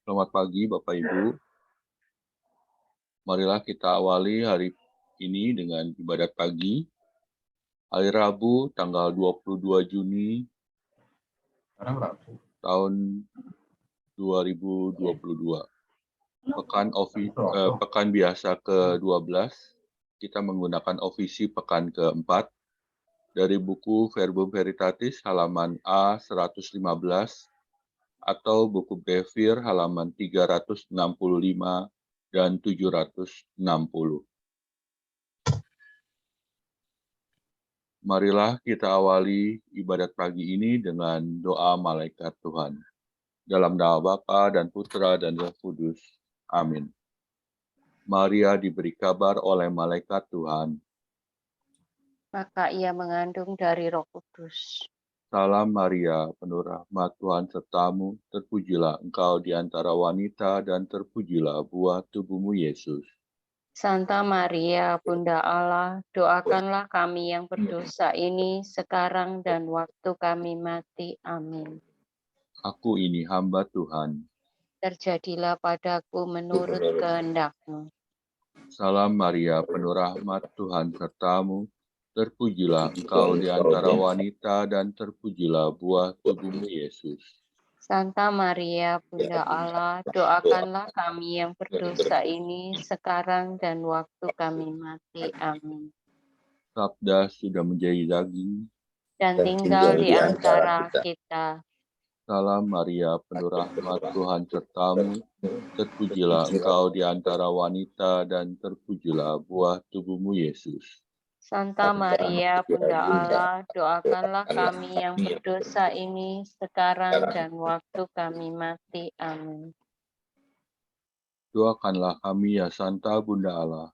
Selamat pagi Bapak Ibu. Marilah kita awali hari ini dengan ibadat pagi. Hari Rabu tanggal 22 Juni tahun 2022. Pekan biasa ke-12. Kita menggunakan ofisi pekan ke-4 dari buku Verbum Veritatis halaman A115 atau buku Brevir halaman 365 dan 760. Marilah kita awali ibadat pagi ini dengan doa malaikat Tuhan. Dalam nama Bapa dan Putra dan Roh Kudus. Amin. Maria diberi kabar oleh malaikat Tuhan. Maka ia mengandung dari Roh Kudus. Salam Maria, penuh rahmat Tuhan sertamu, terpujilah engkau di antara wanita dan terpujilah buah tubuhmu Yesus. Santa Maria, Bunda Allah, doakanlah kami yang berdosa ini sekarang dan waktu kami mati. Amin. Aku ini hamba Tuhan. Terjadilah padaku menurut kehendak-Mu. Salam Maria, penuh rahmat Tuhan sertamu, terpujilah engkau di antara wanita dan terpujilah buah tubuhmu Yesus. Santa Maria, Bunda Allah, doakanlah kami yang berdosa ini sekarang dan waktu kami mati. Amin. Sabda sudah menjadi daging. Dan tinggal di antara kita. Salam Maria, penuh rahmat Tuhan sertamu, terpujilah engkau di antara wanita dan terpujilah buah tubuhmu Yesus. Santa Maria, Bunda Allah, doakanlah kami yang berdosa ini sekarang dan waktu kami mati. Amin. Doakanlah kami ya Santa Bunda Allah.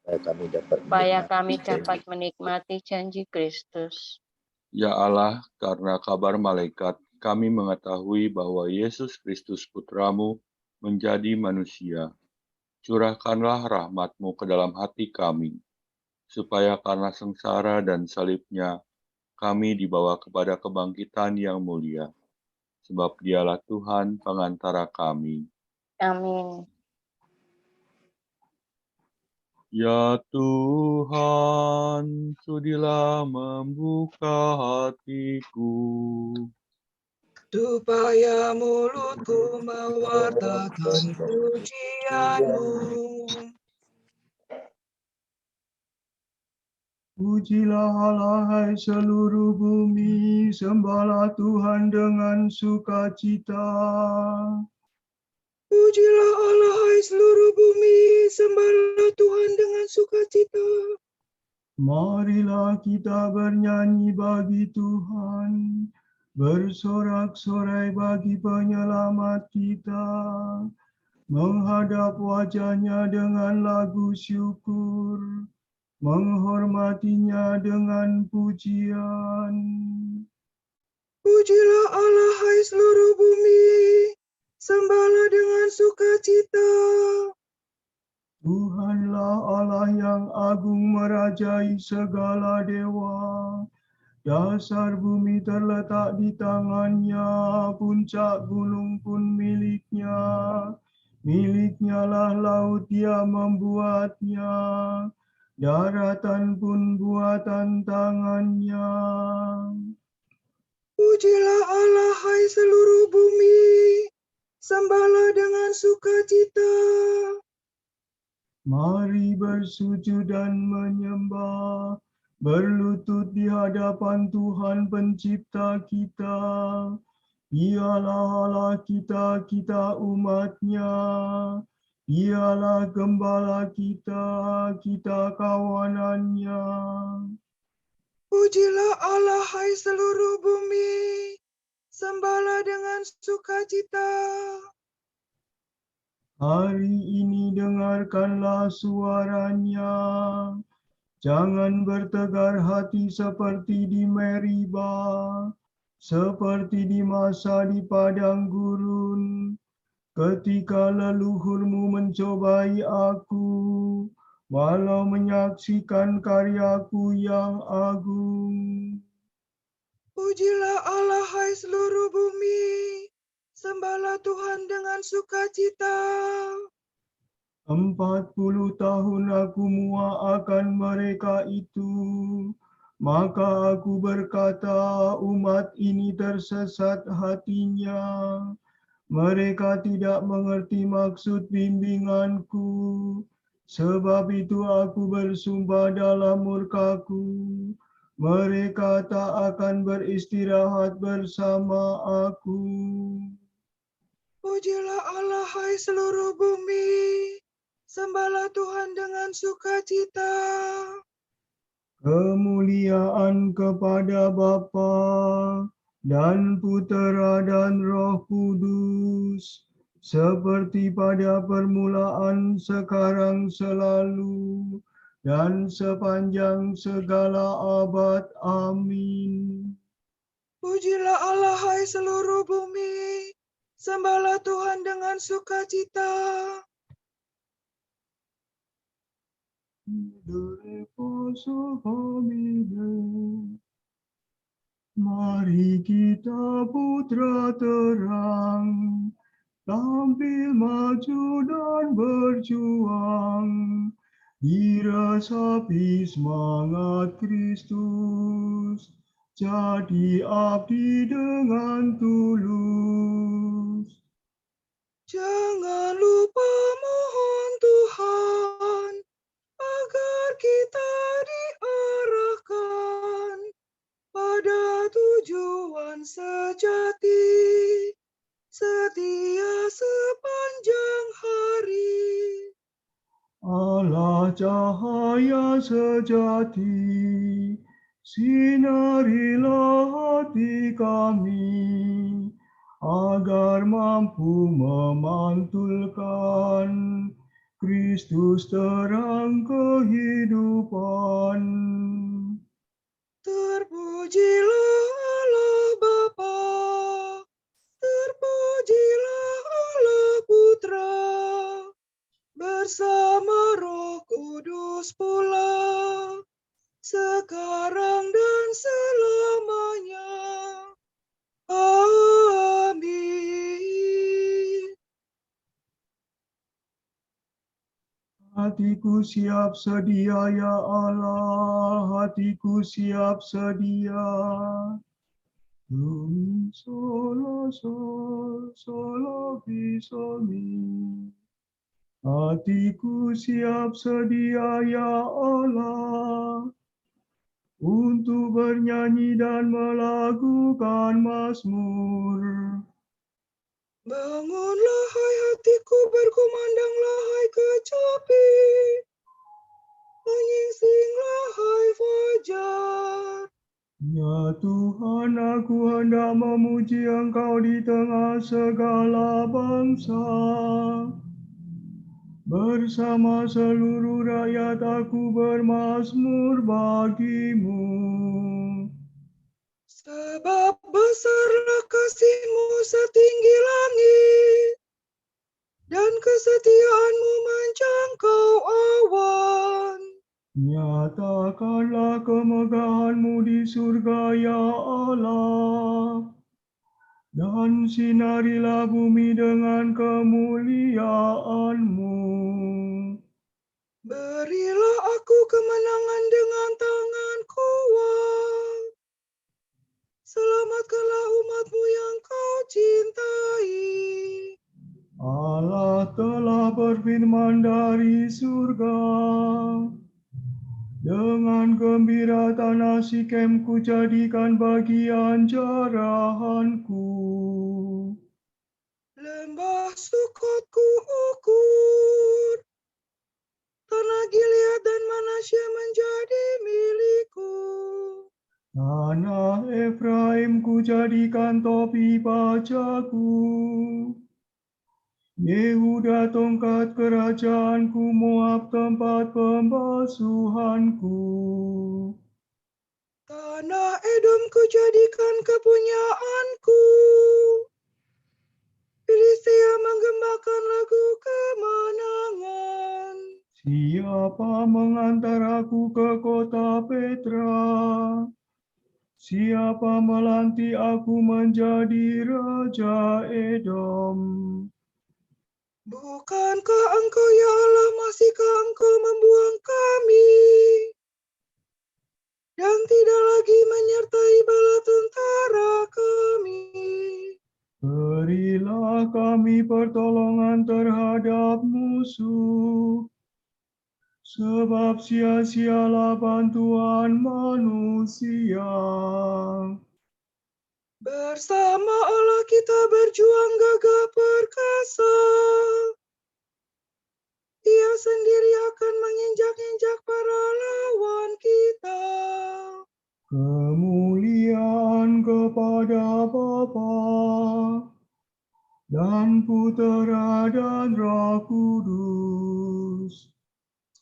Supaya kami dapat menikmati janji Kristus. Ya Allah, karena kabar malaikat, kami mengetahui bahwa Yesus Kristus Putramu menjadi manusia. Curahkanlah rahmat-Mu ke dalam hati kami, supaya karena sengsara dan salibnya, kami dibawa kepada kebangkitan yang mulia. Sebab dialah Tuhan pengantara kami. Amin. Ya Tuhan, sudilah membuka hatiku, supaya mulutku mewartakan pujian-Mu. Pujilah Allah, hai seluruh bumi, sembahlah Tuhan dengan sukacita. Pujilah Allah, hai seluruh bumi, sembahlah Tuhan dengan sukacita. Marilah kita bernyanyi bagi Tuhan, bersorak-sorai bagi penyelamat kita, menghadap wajah-Nya dengan lagu syukur, menghormatinya dengan pujian. Pujilah Allah, hai seluruh bumi, sembahlah dengan sukacita. Tuhanlah Allah yang agung merajai segala dewa. Dasar bumi terletak di tangan-Nya, puncak gunung pun milik-Nya. Milik-Nya lah laut, Dia membuatnya. Daratan pun buatan tangan-Nya. Pujilah Allah, hai seluruh bumi, sembahlah dengan sukacita. Mari bersujud dan menyembah, berlutut di hadapan Tuhan Pencipta kita. Dialah Allah kita, kita umat-Nya. Dialah gembala kita, kita kawanan-Nya. Pujilah Allah, hai seluruh bumi, sembahlah dengan sukacita. Hari ini dengarkanlah suara-Nya. Jangan bertegar hati seperti di Meriba, seperti di masa di padang gurun, ketika leluhurmu mencobai aku, walau menyaksikan karyaku yang agung. Pujilah Allah hai seluruh bumi, sembahlah Tuhan dengan sukacita. 40 tahun aku muak akan mereka itu, maka aku berkata, umat ini tersesat hatinya. Mereka tidak mengerti maksud bimbinganku. Sebab itu aku bersumpah dalam murkaku, mereka tak akan beristirahat bersama aku. Pujilah Allah hai seluruh bumi, sembahlah Tuhan dengan sukacita. Kemuliaan kepada Bapa dan Putera dan Roh Kudus, seperti pada permulaan, sekarang, selalu, dan sepanjang segala abad. Amin. Pujilah Allah hai seluruh bumi, sembahlah Tuhan dengan sukacita. Mari kita putra terang, tampil maju dan berjuang, diresapi semangat Kristus, jadi abdi dengan tulus. Jangan lupa mohon Tuhan, agar kita diarahkan pada tujuan sejati, setia sepanjang hari. Allah cahaya sejati, sinarilah hati kami, agar mampu memantulkan Kristus terang kehidupan. Terpujilah Allah Bapa, terpujilah Allah Putra, bersama Roh Kudus pula, sekarang dan selamanya. Amin. Hatiku siap sedia ya Allah, hatiku siap sedia. Solo, sol, solo, fi, sol, mi. Hatiku siap sedia ya Allah, untuk bernyanyi dan melakukan mazmur. Bangunlah hai hatiku, berkumandanglah hai kecapi, menyingsinglah hai fajar. Ya Tuhan, aku hendak memuji Engkau di tengah segala bangsa. Bersama seluruh rakyat aku bermazmur bagimu. Sebab besarlah kasih-Mu setinggi langit, dan kesetiaan-Mu menjangkau awan. Nyatakanlah kemegahan-Mu di surga ya Allah, dan sinarilah bumi dengan kemuliaan-Mu. Berilah aku kemenangan dengan tangan kuat. Selamatkanlah umat-Mu yang Kau cintai. Allah telah berfirman dari surga, dengan gembira tanah Sikem ku jadikan bagian jarahanku. Lembah Sukot ku ukur, tanah Gilead dan Manasya menjadi milikku. Tanah Efraim ku jadikan topi pajaku, Yehuda tongkat kerajaanku, Moab tempat pembasuhanku. Tanah Edom ku jadikan kepunyaanku. Filistia menggembakan lagu kemenangan. Siapa mengantar aku ke kota Petra? Siapa melantik aku menjadi Raja Edom? Bukankah Engkau, ya Allah, masihkah Engkau membuang kami? Dan tidak lagi menyertai bala tentara kami. Berilah kami pertolongan terhadap musuh, sebab sia-sialah bantuan manusia. Bersama Allah kita berjuang gagah perkasa. Ia sendiri akan menginjak-injak para lawan kita. Kemuliaan kepada Bapa dan Putera dan Roh Kudus.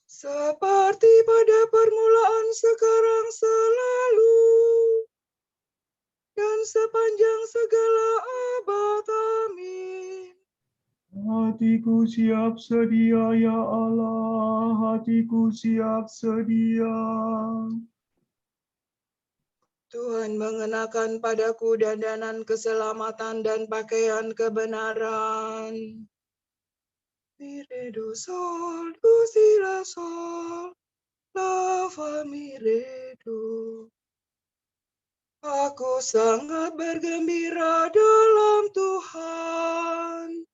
Seperti pada permulaan, sekarang, selalu, dan sepanjang segala abad. Amin. Hatiku siap sedia, ya Allah, hatiku siap sedia. Tuhan mengenakan padaku dandanan keselamatan dan pakaian kebenaran. Mi, re, do, sol, do, si, la, sol, la, fa, mi, re, do. Aku sangat bergembira dalam Tuhan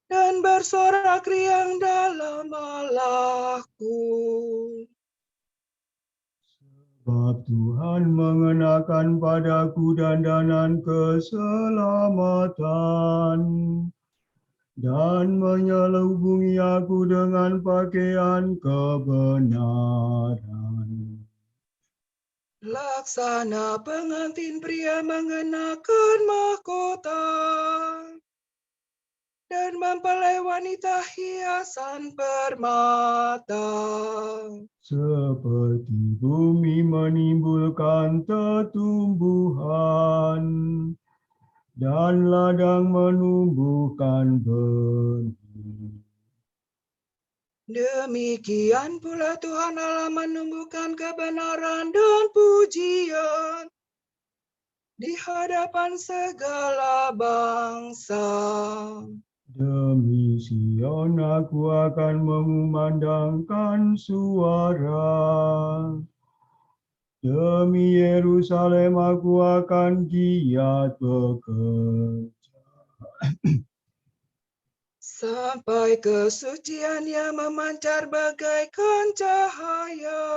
dan bersorak riang dalam Allahku. Sebab Tuhan mengenakan padaku dandanan keselamatan dan menyelubungi aku dengan pakaian kebenaran. Laksana pengantin pria mengenakan mahkota dan mempelai wanita hiasan permata. Seperti bumi menimbulkan tetumbuhan dan ladang menumbuhkan benih. Demikian pula Tuhan Allah menumbuhkan kebenaran dan pujian di hadapan segala bangsa. Demi Sion aku akan mengumandangkan suara. Demi Yerusalem aku akan giat bekerja. Sampai kesuciannya memancar bagaikan cahaya,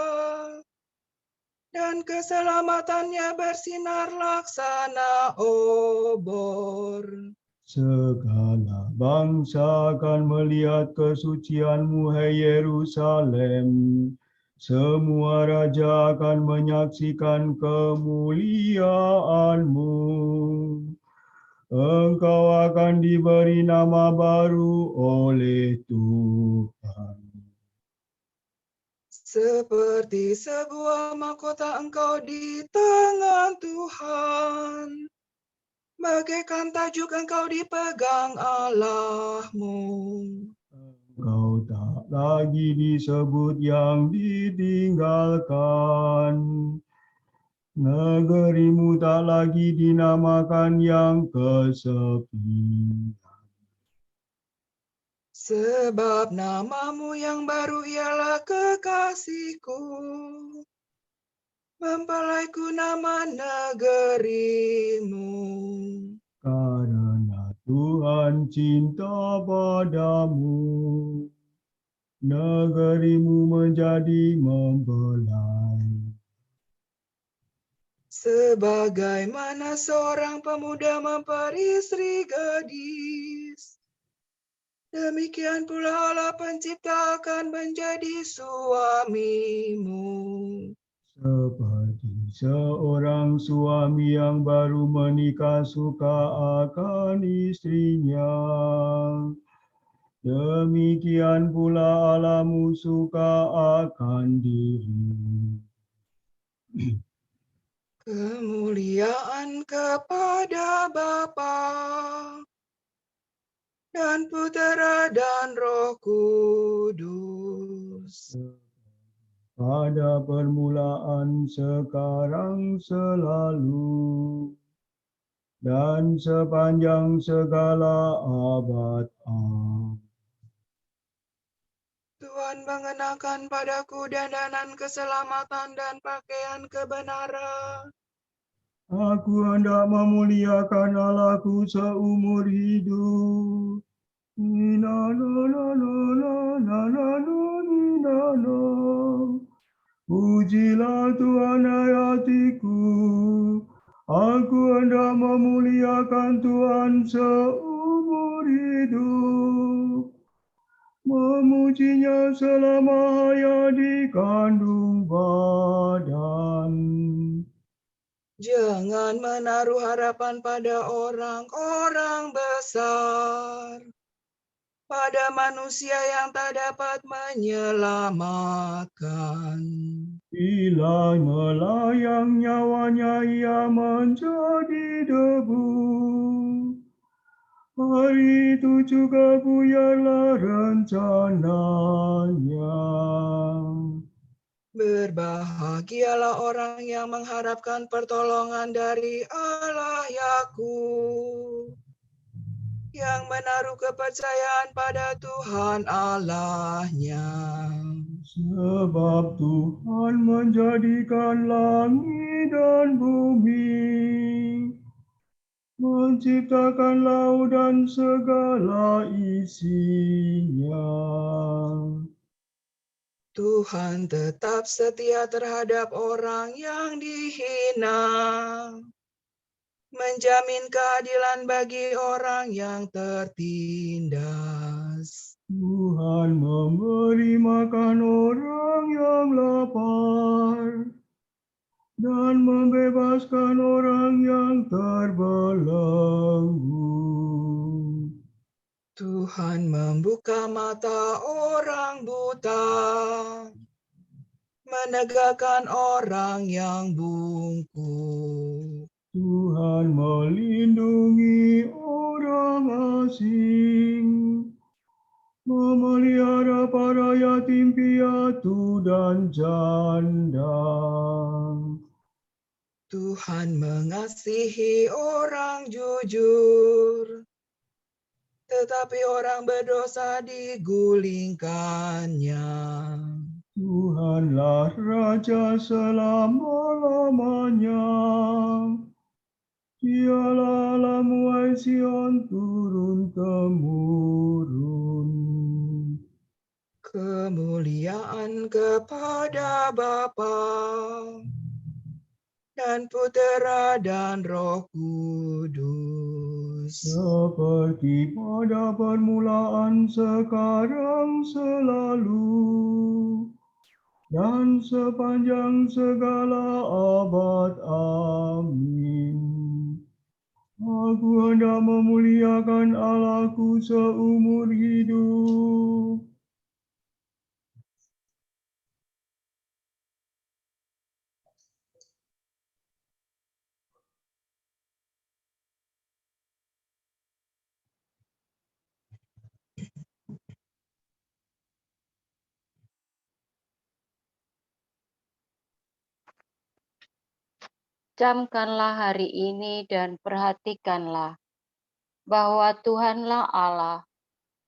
dan keselamatannya bersinar laksana obor. Segala bangsa akan melihat kesucianmu, hai Yerusalem. Semua raja akan menyaksikan kemuliaanmu. Engkau akan diberi nama baru oleh Tuhan. Seperti sebuah mahkota engkau di tangan Tuhan, bagaikan tajuk engkau dipegang Allahmu. Engkau tak lagi disebut yang ditinggalkan. Negerimu tak lagi dinamakan yang kesepian. Sebab namamu yang baru ialah kekasihku, mempelaiku nama negerimu. Karena Tuhan cinta padamu, negerimu menjadi membelai. Sebagaimana seorang pemuda memperistri gadis, demikian pula Allah pencipta akan menjadi suamimu. Seperti seorang suami yang baru menikah suka akan istrinya, demikian pula Allahmu suka akan dirimu. Kemuliaan kepada Bapa dan Putera dan Roh Kudus. Pada permulaan, sekarang, selalu, dan sepanjang segala abad. Amin. Tuhan mengenakan padaku dandanan keselamatan dan pakaian kebenaran. Aku hendak memuliakan Allahku seumur hidup. Nina na na na na na na nina na. Pujilah Tuhan hai hatiku. Aku hendak memuliakan Tuhan seumur hidup. Memujinya selama hayat di kandung badan. Jangan menaruh harapan pada orang-orang besar, pada manusia yang tak dapat menyelamatkan. Bila melayang nyawanya ia menjadi debu. Hari itu juga buyarlah rencananya. Berbahagialah orang yang mengharapkan pertolongan dari Allah Yakub, yang menaruh kepercayaan pada Tuhan Allahnya. Sebab Tuhan menjadikan langit dan bumi, menciptakan laut dan segala isinya. Tuhan tetap setia terhadap orang yang dihina, menjamin keadilan bagi orang yang tertindas. Tuhan memberi makan orang yang lapar dan membebaskan orang yang terbelenggu. Tuhan membuka mata orang buta, menegakkan orang yang bungkuk. Tuhan melindungi orang asing, memelihara para yatim piatu dan janda. Tuhan mengasihi orang jujur, tetapi orang berdosa digulingkannya. Tuhanlah Raja selama-lamanya. Dialah Allahmu hai Sion turun-temurun. Kemuliaan kepada Bapa dan Putera dan Roh Kudus. Seperti pada permulaan, sekarang, selalu, dan sepanjang segala abad. Amin. Aku hendak memuliakan Allahku seumur hidup. Camkanlah hari ini dan perhatikanlah bahwa Tuhanlah Allah,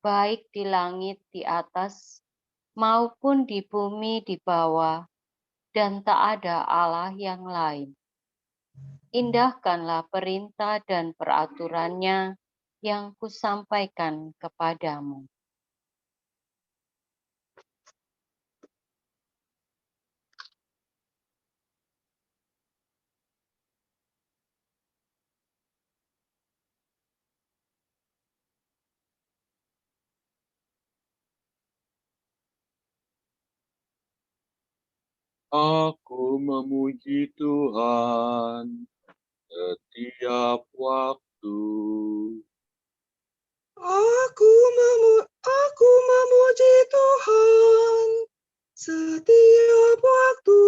baik di langit di atas maupun di bumi di bawah, dan tak ada Allah yang lain. Indahkanlah perintah dan peraturannya yang kusampaikan kepadamu. Aku memuji Tuhan setiap waktu. Aku memuji Tuhan setiap waktu.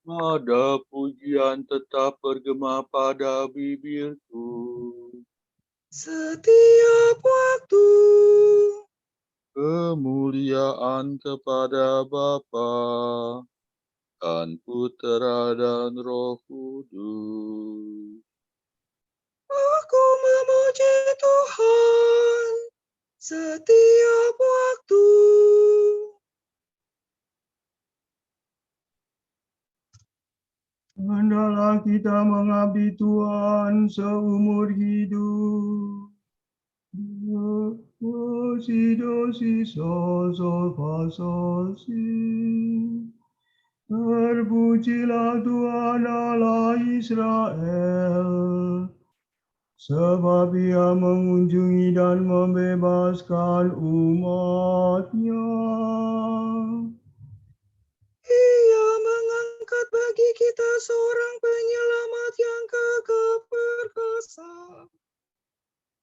Nada pujian tetap bergema pada bibirku. setiap waktu. Kemuliaan kepada Bapa dan Putera dan Roh Kudus. Aku memuji Tuhan setiap waktu. Hendaklah kita mengabdi Tuhan seumur hidup. Dosi sol fa sol si. Terpujilah Tuhan Allah Israel, sebab Ia mengunjungi dan membebaskan umat-Nya. Ia mengangkat bagi kita seorang penyelamat yang kekal perkasa,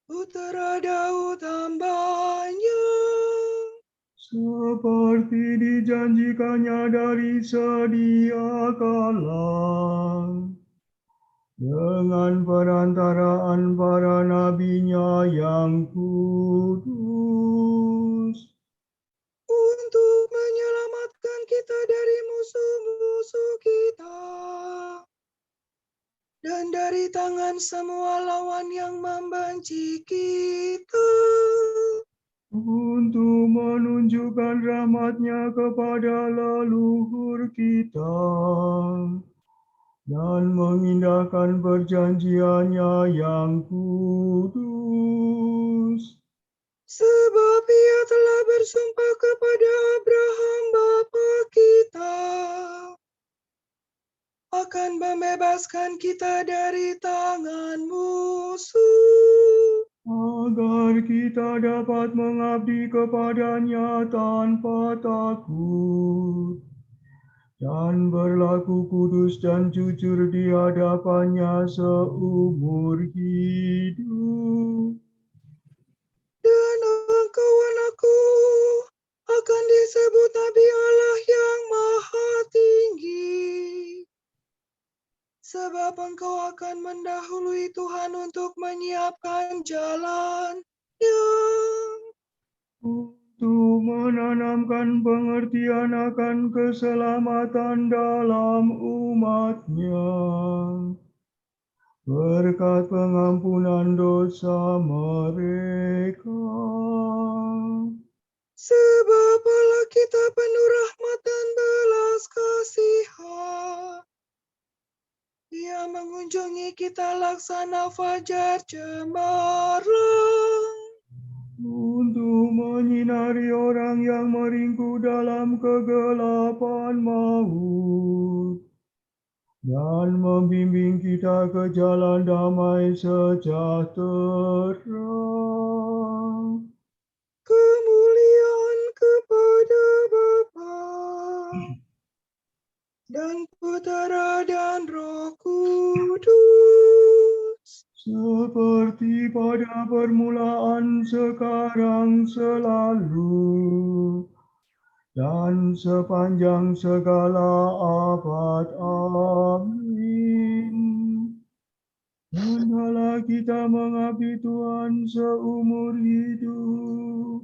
Putera Daud hamba-Nya. Seperti dijanjikannya dari sedia kala, dengan perantaraan para nabinya yang kudus, Untuk menyelamatkan kita dari musuh-musuh kita dan dari tangan semua lawan yang membenci kita, untuk menunjukkan rahmat-Nya kepada leluhur kita dan mengindahkan perjanjian-Nya yang kudus. sebab Ia telah bersumpah kepada Abraham bapa kita akan membebaskan kita dari tangan musuh, Agar kita dapat mengabdi kepada-Nya tanpa takut dan berlaku kudus dan jujur di hadapan-Nya seumur hidup. dan engkau anakku akan disebut Nabi Allah yang Maha Tinggi. Sebab engkau akan mendahului Tuhan untuk menyiapkan jalan-Nya. Untuk menanamkan pengertian akan keselamatan dalam umat-Nya, berkat pengampunan dosa mereka. Sebab Allah kita penuh rahmat dan belas kasihan. Ia mengunjungi kita laksana fajar cemerlang, Untuk menyinari orang yang meringkuk dalam kegelapan maut, dan membimbing kita ke jalan damai sejahtera. kemuliaan kepada Bapa dan Putera dan Roh Kudus, Seperti pada permulaan, sekarang, selalu, dan sepanjang segala abad. Amin. Hendaklah kita mengabdi Tuhan seumur hidup.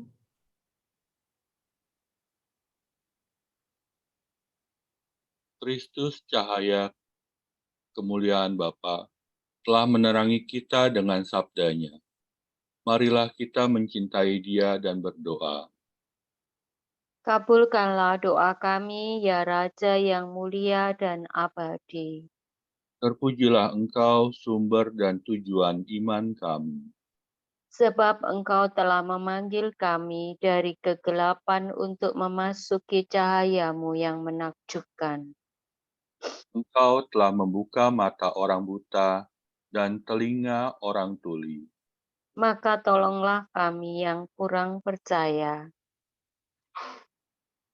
Kristus cahaya kemuliaan Bapa telah menerangi kita dengan sabdanya. Marilah kita mencintai Dia dan berdoa. Kabulkanlah doa kami, ya Raja yang mulia dan abadi. Terpujilah Engkau, sumber dan tujuan iman kami. Sebab Engkau telah memanggil kami dari kegelapan untuk memasuki cahaya-Mu yang menakjubkan. Engkau telah membuka mata orang buta dan telinga orang tuli. Maka tolonglah kami yang kurang percaya.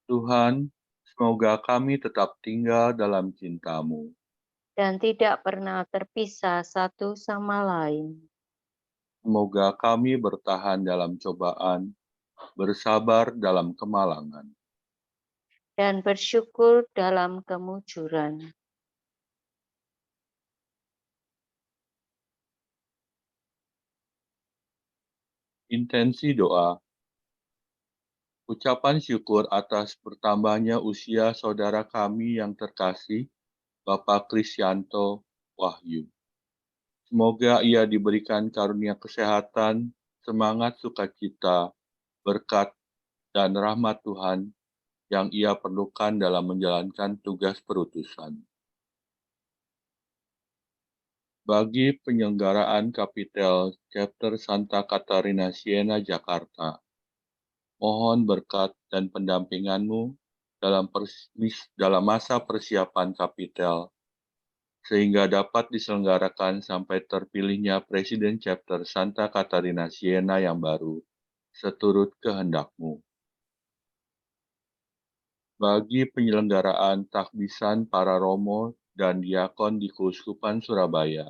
Tuhan, semoga kami tetap tinggal dalam cinta-Mu. Dan tidak pernah terpisah satu sama lain. Semoga kami bertahan dalam cobaan, bersabar dalam kemalangan. Dan bersyukur dalam kemujuran. Intensi doa. Ucapan syukur atas bertambahnya usia saudara kami yang terkasih, Bapak Krisyanto Wahyu. Semoga ia diberikan karunia kesehatan, semangat sukacita, berkat, dan rahmat Tuhan yang ia perlukan dalam menjalankan tugas perutusan. Bagi penyelenggaraan Kapitel Chapter Santa Katarina Siena, Jakarta, mohon berkat dan pendampingan-Mu dalam masa persiapan Kapitel, sehingga dapat diselenggarakan sampai terpilihnya Presiden Chapter Santa Katarina Siena yang baru, seturut kehendak-Mu. Bagi penyelenggaraan takbisan para romo dan diakon di Keuskupan Surabaya,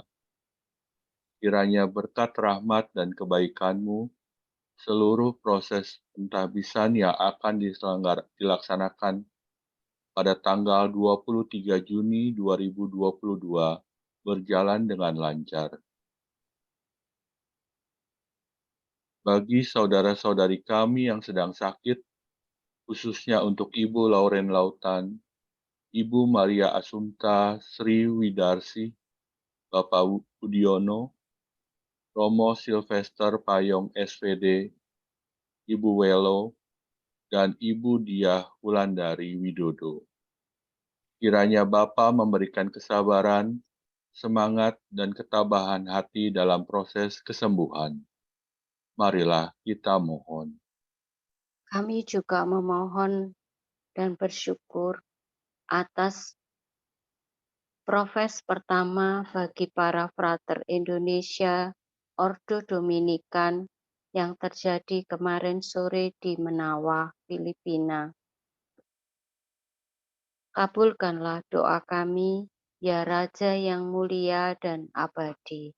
kiranya berkat rahmat dan kebaikan-Mu, seluruh proses pentahbisan yang akan dilaksanakan pada tanggal 23 Juni 2022 berjalan dengan lancar. Bagi saudara-saudari kami yang sedang sakit, khususnya untuk Ibu Lauren Lautan, Ibu Maria Assunta Sri Widarsi, Bapak Budiono, Romo Sylvester Payong SVD, Ibu Welo, dan Ibu Diah Wulandari Widodo. Kiranya Bapa memberikan kesabaran, semangat, dan ketabahan hati dalam proses kesembuhan. Marilah kita mohon. Kami juga memohon dan bersyukur atas profes pertama bagi para frater Indonesia Ordo Dominikan yang terjadi kemarin sore di Menawa, Filipina. Kabulkanlah doa kami, ya Raja yang mulia dan abadi.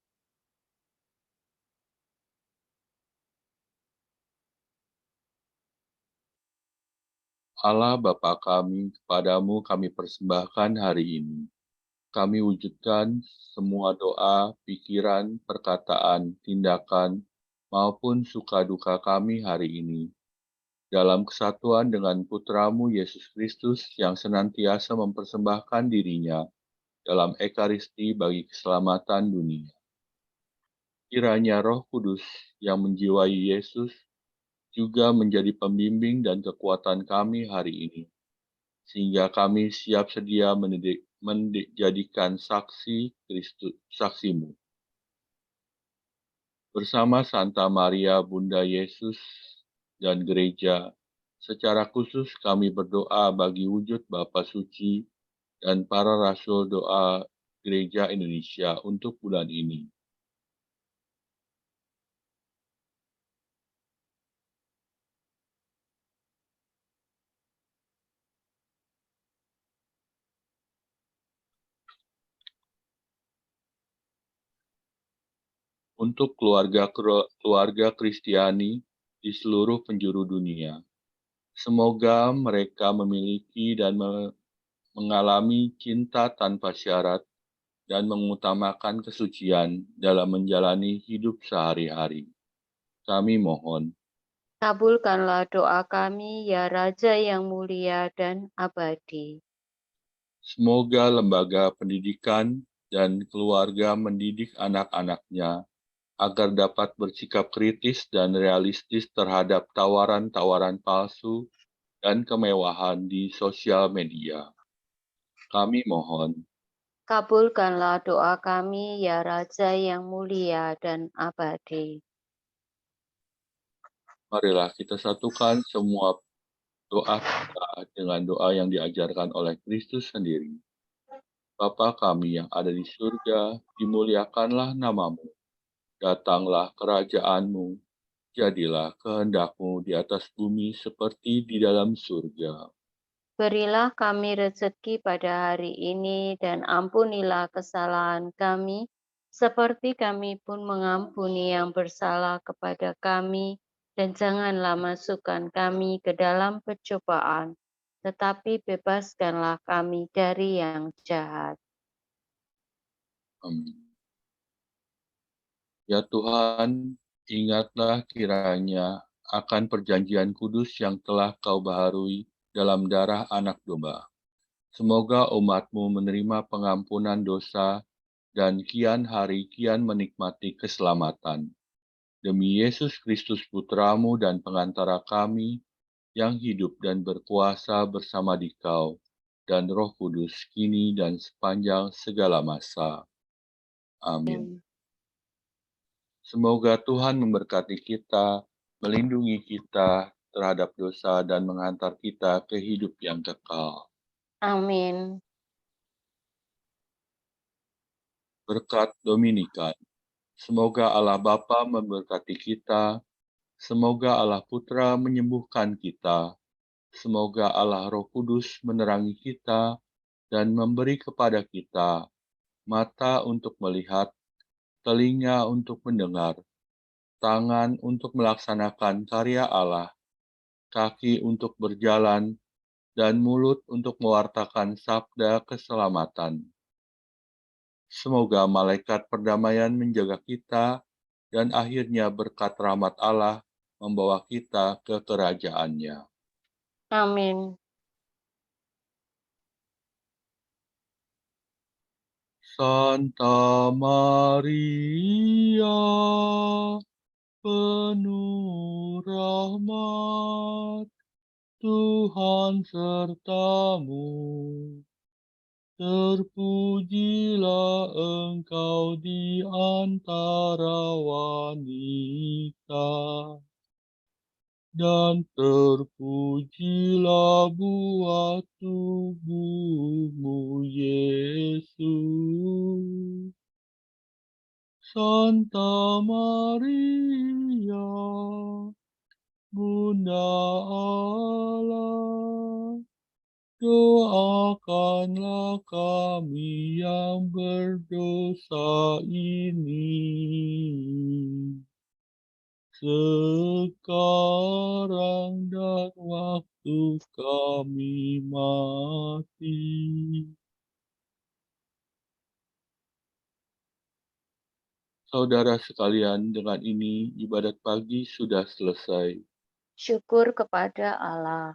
Allah Bapa kami, kepadamu kami persembahkan hari ini. Kami wujudkan semua doa, pikiran, perkataan, tindakan, maupun suka duka kami hari ini, dalam kesatuan dengan Putramu Yesus Kristus yang senantiasa mempersembahkan dirinya dalam Ekaristi bagi keselamatan dunia. Kiranya Roh Kudus yang menjiwai Yesus juga menjadi pembimbing dan kekuatan kami hari ini, sehingga kami siap sedia menjadikan saksi Kristus, saksimu. Bersama Santa Maria Bunda Yesus dan gereja, secara khusus kami berdoa bagi wujud Bapa Suci dan para rasul doa Gereja Indonesia untuk bulan ini. Untuk keluarga Kristiani di seluruh penjuru dunia. Semoga mereka memiliki dan mengalami cinta tanpa syarat dan mengutamakan kesucian dalam menjalani hidup sehari-hari. Kami mohon. Kabulkanlah doa kami, ya Raja yang mulia dan abadi. Semoga lembaga pendidikan dan keluarga mendidik anak-anaknya agar dapat bersikap kritis dan realistis terhadap tawaran-tawaran palsu dan kemewahan di sosial media. Kami mohon. Kabulkanlah doa kami, ya Raja yang mulia dan abadi. Marilah kita satukan semua doa kita dengan doa yang diajarkan oleh Kristus sendiri. Bapa kami yang ada di surga, dimuliakanlah namamu. Datanglah kerajaan-Mu, jadilah kehendak-Mu di atas bumi seperti di dalam surga. Berilah kami rezeki pada hari ini dan ampunilah kesalahan kami, seperti kami pun mengampuni yang bersalah kepada kami. Dan janganlah masukkan kami ke dalam pencobaan, tetapi bebaskanlah kami dari yang jahat. Amin. Ya Tuhan, Ingatlah kiranya akan perjanjian kudus yang telah kau baharui dalam darah anak domba. Semoga umat-Mu menerima pengampunan dosa dan kian hari kian menikmati keselamatan. Demi Yesus Kristus Putra-Mu dan pengantara kami, yang hidup dan berkuasa bersama Dikau dan Roh Kudus kini dan sepanjang segala masa. Amin. Semoga Tuhan memberkati kita, melindungi kita terhadap dosa dan menghantar kita ke hidup yang kekal. Amin. Berkat Dominikan. Semoga Allah Bapa memberkati kita, semoga Allah Putra menyembuhkan kita, semoga Allah Roh Kudus menerangi kita dan memberi kepada kita mata untuk melihat, telinga untuk mendengar, tangan untuk melaksanakan karya Allah, kaki untuk berjalan, dan mulut untuk mewartakan sabda keselamatan. Semoga malaikat perdamaian menjaga kita, dan akhirnya berkat rahmat Allah membawa kita ke kerajaan-Nya. Amin. Santa Maria, penuh rahmat, Tuhan sertamu. Terpujilah engkau di antara wanita, dan terpujilah buah tubuhmu, Yesus. Santa Maria, Bunda Allah, doakanlah kami yang berdosa ini, sekarang dan waktu kami mati. Saudara sekalian, dengan ini ibadat pagi sudah selesai. Syukur kepada Allah.